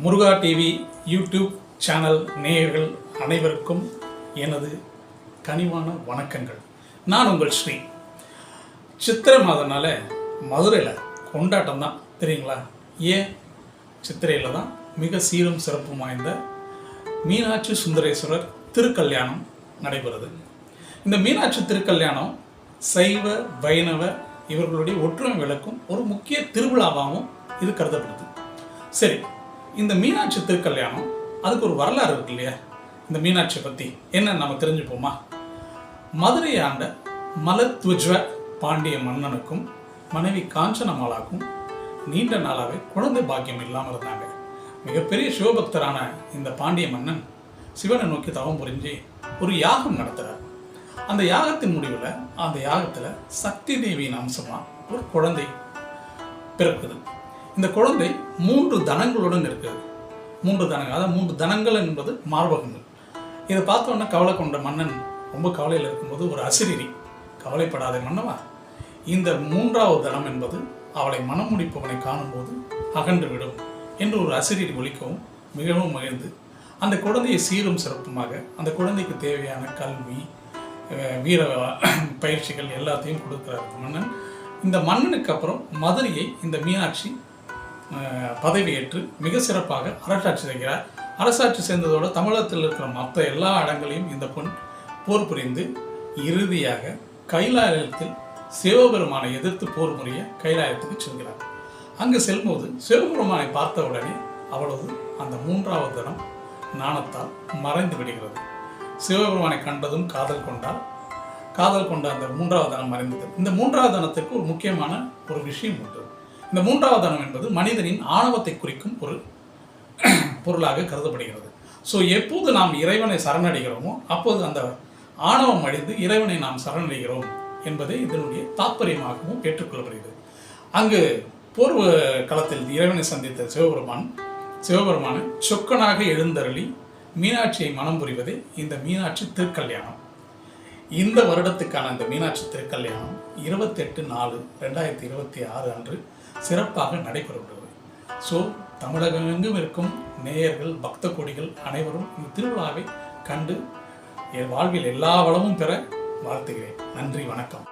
முருகா TV YouTube channel நேயர்கள் அனைவருக்கும் எனது கனிவான வணக்கங்கள். நான் உங்கள் ஸ்ரீ. சித்திரை மாதம்னால மதுரையில் கொண்டாட்டம் தான் தெரியுங்களா? ஏன் சித்திரையில் தான் மிக சீரும் சிறப்பும் வாய்ந்த மீனாட்சி சுந்தரேஸ்வரர் திருக்கல்யாணம் நடைபெறுது. இந்த மீனாட்சி திருக்கல்யாணம் சைவ வைணவ இவர்களுடைய ஒற்றுமை விளக்கும் ஒரு முக்கிய திருவிழாவாகவும் இது கருதப்படுது. சரி, இந்த மீனாட்சி திருக்கல்யாணம் அதுக்கு ஒரு வரலாறு இருக்கு இல்லையா? இந்த மீனாட்சியை பற்றி என்ன நம்ம தெரிஞ்சுப்போமா? மதுரை ஆண்ட மலத்வஜ்வ பாண்டிய மன்னனுக்கும் மனைவி காஞ்சனமாலாக்கும் நீண்ட நாளாகவே குழந்தை பாக்கியம் இல்லாமல் இருந்தாங்க. மிகப்பெரிய சிவபக்தரான இந்த பாண்டிய மன்னன் சிவனை நோக்கி தவம் புரிஞ்சு ஒரு யாகம் நடத்துகிறார். அந்த யாகத்தின் முடிவில் அந்த யாகத்தில் சக்தி தேவியின் அம்சமாக ஒரு குழந்தை பிறக்குது. இந்த குழந்தை 3 தனங்களுடன் இருக்குது. 3 தனங்கள், அதாவது 3 தனங்கள் என்பது மார்பகங்கள். இதை பார்த்தோன்னே கவலை கொண்ட மன்னன் ரொம்ப கவலையில் இருக்கும்போது ஒரு அசிரிரி, கவலைப்படாத மன்னவா, இந்த 3வது தனம் என்பது அவளை மனம் முடிப்பவனை காணும்போது அகன்று விடும் என்று ஒரு அசிரிரி ஒலிக்கவும் மிகவும் மகிழ்ந்து அந்த குழந்தையை சீரும் சிறப்புமாக அந்த குழந்தைக்கு தேவையான கல்வி, வீர பயிற்சிகள் எல்லாத்தையும் கொடுக்கிறார் மன்னன். இந்த மன்னனுக்கு அப்புறம் மதுரையை இந்த மீனாட்சி பதவியேற்று மிக சிறப்பாக அரசாட்சி செய்கிறார். அரசாட்சி சேர்ந்ததோடு தமிழகத்தில் இருக்கிற மற்ற எல்லா இடங்களையும் இந்த பொன் போர் புரிந்து இறுதியாக கைலாயத்தில் சிவபெருமானை எதிர்த்து போர் புரிய கைலாயத்துக்கு செல்கிறார். அங்கு செல்லும்போது சிவபெருமானை பார்த்த உடனே அவளது அந்த 3வது தனம் நாணத்தால் மறைந்து விடுகிறது. சிவபெருமானை கண்டதும் காதல் கொண்ட அந்த 3வது தனம் மறைந்தது. இந்த 3வது தனத்திற்கு ஒரு முக்கியமான ஒரு விஷயம் உண்டு. இந்த 3வது தனம் என்பது மனிதனின் ஆணவத்தை குறிக்கும் ஒரு பொருளாக கருதப்படுகிறது. ஸோ எப்போது நாம் இறைவனை சரணடைகிறோமோ அப்போது அந்த ஆணவம் அழிந்து இறைவனை நாம் சரணடைகிறோம் என்பதை இதனுடைய தாற்பயமாகவும் ஏற்றுக்கொள்ளப்படுகிறது. அங்கு போர் களத்தில் இறைவனை சந்தித்த சிவபெருமான் சொக்கனாக எழுந்தருளி மீனாட்சியை மனம் புரிவதே இந்த மீனாட்சி திருக்கல்யாணம். இந்த வருடத்துக்கான இந்த மீனாட்சி திருக்கல்யாணம் 28/4/2026 அன்று சிறப்பாக நடைபெறுகிறது. ஸோ தமிழகமெங்கும் இருக்கும் நேயர்கள், பக்த கோடிகள் அனைவரும் இந்த திருவிழாவை கண்டு என் வாழ்வில் எல்லா வளமும் பெற வாழ்த்துகிறேன். நன்றி, வணக்கம்.